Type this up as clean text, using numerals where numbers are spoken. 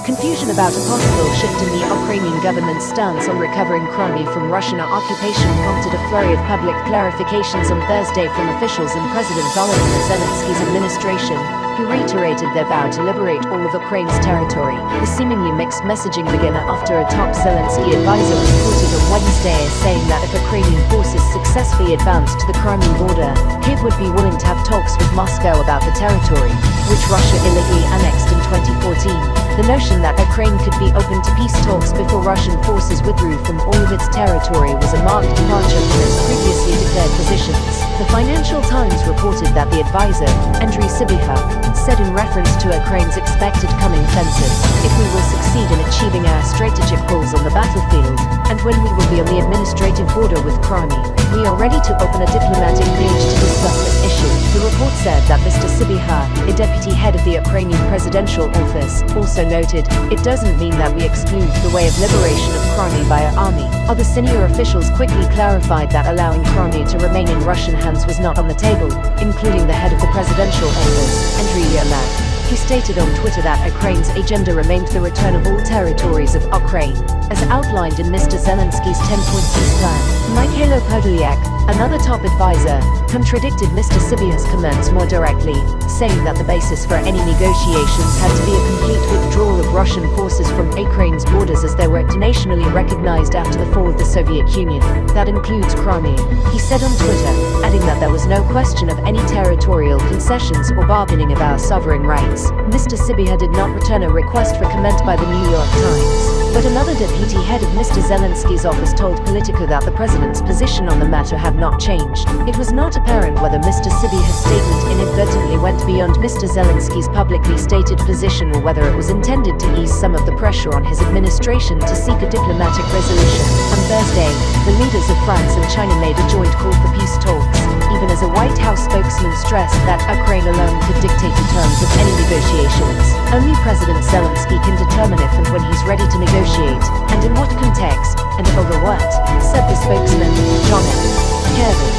Confusion about a possible shift in the Ukrainian government's stance on recovering Crimea from Russian occupation prompted a flurry of public clarifications on Thursday from officials in President Volodymyr Zelensky's administration, who reiterated their vow to liberate all of Ukraine's territory. The seemingly mixed messaging began after a top Zelensky advisor was quoted on Wednesday as saying that if Ukrainian forces successfully advanced to the Crimean border, Kyiv would be willing to have talks with Moscow about the territory, which Russia illegally annexed in 2014. The notion that Ukraine could be open to peace talks before Russian forces withdrew from all of its territory was a marked departure from its previously declared positions. The Financial Times reported that the advisor, Andriy Sybiha, said in reference to Ukraine's expected coming offensive, "If we will succeed in achieving our strategic goals on the battlefield, and when we will be on the administrative border with Crimea, we are ready to open a diplomatic page to discuss this issue." The report said that Mr. Sybiha, a deputy head of the Ukrainian presidential office, also noted, "It doesn't mean that we exclude the way of liberation of Crimea by our army." Other senior officials quickly clarified that allowing Crimea to remain in Russian hands was not on the table, including the head of the presidential office, Andriy Yermak. He stated on Twitter that Ukraine's agenda remained the return of all territories of Ukraine, as outlined in Mr. Zelensky's 10-point peace plan. Mikhailo Podolyak, another top advisor, contradicted Mr. Sybiha's comments more directly, saying that the basis for any negotiations had to be a complete withdrawal of Russian forces from Ukraine's borders as they were internationally recognized after the fall of the Soviet Union. That includes Crimea, he said on Twitter, adding that there was no question of any territorial concessions or bargaining of our sovereign rights. Mr. Sybiha did not return a request for comment by the New York Times, but another deputy head of Mr. Zelensky's office told Politico that the president's position on the matter had not changed. It was not apparent whether Mr. Sybiha's statement inadvertently went beyond Mr. Zelensky's publicly stated position or whether it was intended to ease some of the pressure on his administration to seek a diplomatic resolution. On Thursday, the leaders of France and China made a joint call for peace talks, even as a White House spokesman stressed that Ukraine alone could dictate the terms of any negotiations. Only President Zelensky can determine if and when he's ready to negotiate, and in what context, and over what, said the spokesman, John F. Kervin.